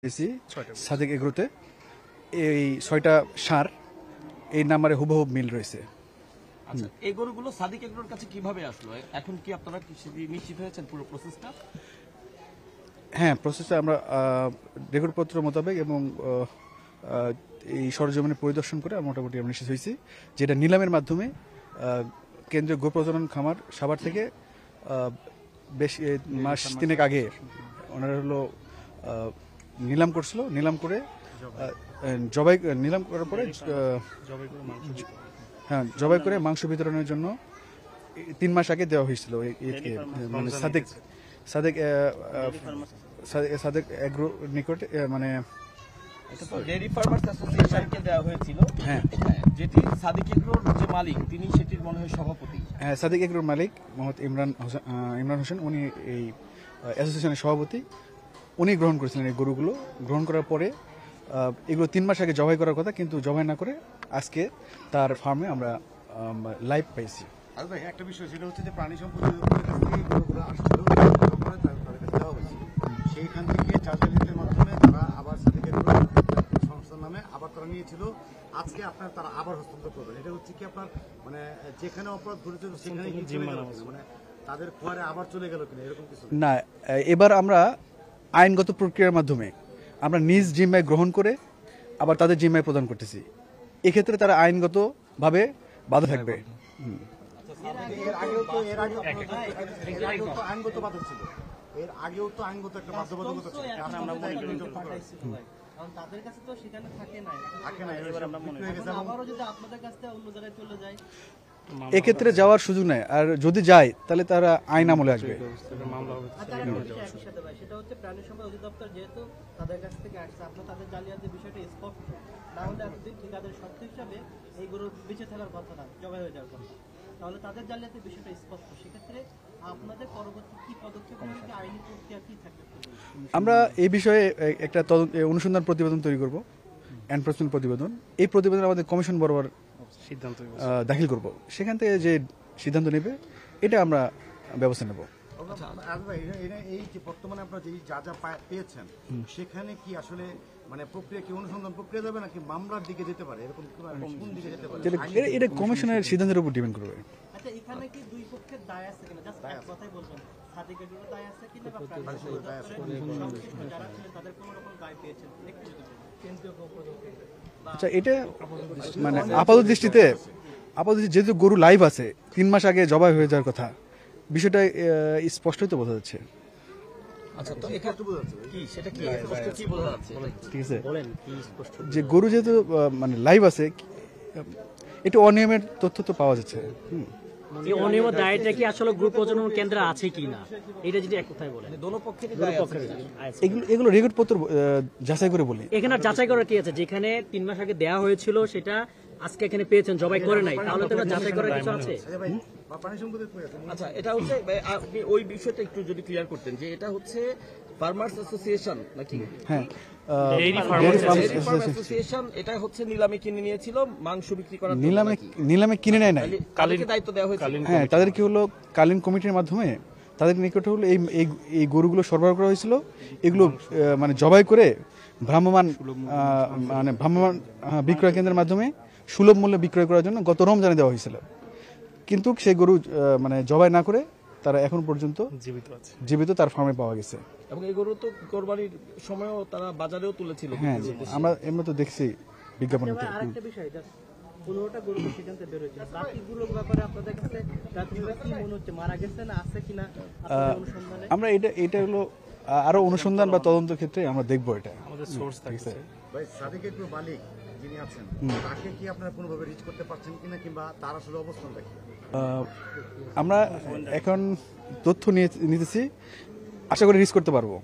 পেয়েছি সাদেক এগ্রোতে এই ৬টা সার এই নাম্বারে হুবহু মিল রয়েছে। আচ্ছা, এই গরুগুলো সাদেক এগ্রোর কাছে কিভাবে আসলো? এখন কি আপনারা নিশ্চিত হয়েছেন পুরো প্রসেসটা? হ্যাঁ, প্রসেসটা আমরা রেকর্ডপত্র মোতাবেক এবং এই সরজমিনে পরিদর্শন করে মোটামুটি আমরা নিশ্চিত হয়েছি যেটা নিলামের মাধ্যমে কেন্দ্রীয় গো প্রজনন খামার সাভার থেকে বেশ মাস 3 আগে ওনারা হলো নিলাম করছিল। নিলাম করে নিলাম করার পরে হ্যাঁ জবাই করে মাংস বিতরণের জন্য 3 মাস আগে দেওয়া হয়েছিল। মানে সাদেক এগ্রো নিকটে মানে ডেইরি ফার্মার্স অ্যাসোসিয়েশনকে দেওয়া হয়েছিল। হ্যাঁ, যেটি সাদেক এগ্রোর যে মালিক তিনি সেটির মনে হয় সভাপতি। হ্যাঁ, সাদেক এগ্রোর মালিক মোহাম্মদ ইমরান হোসেন, উনি এই অ্যাসোসিয়েশনের সভাপতি। উনি গ্রহণ করেছিলেন এই গরুগুলো। গ্রহণ করার পরে এগুলো 3 মাস আগে জবাই করার কথা, কিন্তু জবাই না করে আজকে তার ফার্মে আমরা লাইভ পাইছি। আর ভাই একটা বিষয় সেটা হচ্ছে যে প্রাণী সম্পদ অধিদপ্তরের কাছ থেকে গরুগুলো আসছিল, তাদের কাছে দেওয়া হয়েছে। সেইখান থেকে চার্জারিদের মাধ্যমে তারা আবার সাদেক এগ্রো সংস্থার নামে আবার তারা নিয়েছিল। আজকে আপনার তারা আবার হস্তান্তর করবেন। এটা হচ্ছে কি আপনার মানে যেখানে অপরাধ ঘটেছে সেখানে মানে তাদের খোয়ারে আবার চলে গেল কিনা এরকম কিছু না, এবার আমরা আইনগত প্রক্রিয়ার মাধ্যমে আমরা নিজ জিম্মায় গ্রহণ করে আবার তাদের জিম্মায় প্রদান করতেছি। এক্ষেত্রে তারা আইনগতভাবে বাধা থাকবে। এর আগেও তো আইনগত বাধা ছিল, এর আগেও তো আইনগত একটা বাধ্যবাধকতা ছিল। কারণ তাদের কাছে তো সেখানে থাকে না, এবার আমরা মনে করি আবারও যদি আপনাদের কাছ থেকে অন্য জায়গায় চলে যায় এক্ষেত্রে যাওয়ার সুযোগ নেই, আর যদি যায় তাহলে তারা আইন আমলে আসবে। সেটা হচ্ছে প্রাণী সম্পদ অধিদপ্তর যেহেতু তাদের কাছ থেকে আসছে, আপনার তাদের জালিয়াতির বিষয়টা স্পষ্ট না হলে এতদিন ঠিকাদের শর্ত হিসাবে এই গরু বেঁচে থাকার কথা না, জবাই হয়ে যাওয়ার কথা। তাহলে তাদের জালিয়াতির বিষয়টা স্পষ্ট। সেক্ষেত্রে আপনাদের পরবর্তী কি পদক্ষেপ হবে, আইনি প্রক্রিয়া কি থাকবে? আমরা এই বিষয়ে একটা অনুসন্ধান প্রতিবেদন তৈরি করব, এনফোর্সমেন্ট প্রতিবেদন। এই প্রতিবেদন আমাদের কমিশন বরাবর দাখিল করব। সেখান থেকে যে সিদ্ধান্ত নেবে এটা আমরা ব্যবস্থা নেব। এই যে বর্তমানে আপনারা যে যা যা পেয়েছেন সেখানে কি আসলে মানে প্রক্রিয়া কি অনুসন্ধান প্রক্রিয়া যাবে নাকি মামলার দিকে যেতে পারে, এরকম কোন দিকে যেতে পারে? এটা কমিশনের সিদ্ধান্তের উপর ডিপেন্ড করবে। আচ্ছা, এখানে কি দুই পক্ষের দায় আছে কিনা জাস্ট এক কথাই বলবেন, সাদেক এগ্রোর দায় আছে কিনা বা প্রাণী সম্পদ দপ্তরের যারা ছিলেন তাদের কোনো রকম দায় পেয়েছেন একটু যদি কেন্দ্রীয় প্রকল্পে? আচ্ছা, এটা মানে আপাতত দৃষ্টিতে যেহেতু গরু লাইভ আছে, 3 মাস আগে জবাই হয়ে যাওয়ার কথা, বিষয়টা স্পষ্টই তো বোঝা যাচ্ছে। আচ্ছা, তো এক্ষেত্রে বোঝা যাচ্ছে কি সেটা কি স্পষ্ট কি বোঝা যাচ্ছে? ঠিক আছে, বলেন কি স্পষ্ট? যে গরু যেহেতু মানে লাইভ আছে, একটু অনিয়মের তথ্য তো পাওয়া যাচ্ছে। এই অনিয়ম দায়টা কি আসলে গ্রুপ প্রজনন কেন্দ্র আছে কিনা এটা যদি এক কথায় বলেন। দোনো পক্ষেরই এগুলো রেকর্ড পত্র যাচাই করে বলি। এখানে যাচাই করার কি আছে? যেখানে 3 মাস আগে দেয়া হয়েছিল সেটা আজকে এখানে পেয়েছেন, জবাই করে নাই, তাহলে তো যাচাই করার কিছু আছে? আচ্ছা, এটা হচ্ছে আপনি ওই বিষয়টা একটু যদি ক্লিয়ার করতেন যে এটা হচ্ছে ফার্মার্স অ্যাসোসিয়েশন নাকি? হ্যাঁ, অ্যাসোসিয়েশন এটা হচ্ছে নিলামে কিনে নিয়েছিল মাংস বিক্রি করার জন্য। নিলামে কিনে নেয় না, কালীনকে দায়িত্ব দেওয়া হয়েছে। হ্যাঁ, তাদের কি হলো কালীন কমিটির মাধ্যমে তাদের নিকটে হলো এই গরুগুলো সরবরাহ করা হয়েছিল। এগুলো মানে জবাই করে ভ্রাম্যমাণ বিক্রয় কেন্দ্রের মাধ্যমে সুলভ মূল্যে বিক্রয় করার জন্য গত রমজানে দেওয়া হয়েছিল। কিন্তু সেই গরু মানে জবাই না করে তারা এখন পর্যন্ত জীবিত তার ফার্মে পাওয়া গেছে। এবং এই গরু তো কোরবানির সময়ও তারা বাজারেও তুলেছিল। হ্যাঁ, আমরা এর মতো দেখছি বিজ্ঞাপনে। আরেকটা বিষয়, 15টা গরু সিদ্ধান্তে বের হয়েছে, বাকিগুলোর ব্যাপারে আপনাদের কাছে প্রাথমিকভাবে কি মনে হচ্ছে, মারা গেছে না আছে কিনা অনুসন্ধানে? আমরা এটা হলো আরো অনুসন্ধান বা তদন্তের ক্ষেত্রে আমরা দেখবো। এটা আমাদের সোর্স থাকছে। ভাই, সাদেক এগ্রো মালিক যিনি আছেন তাকে কি আপনারা কোনোভাবে রিচ করতে পারছেন কিনা, কিংবা তার আসলে অবস্থানটা কি? আমরা এখন তথ্য নিতেছি, আশা করি রিচ করতে পারবো।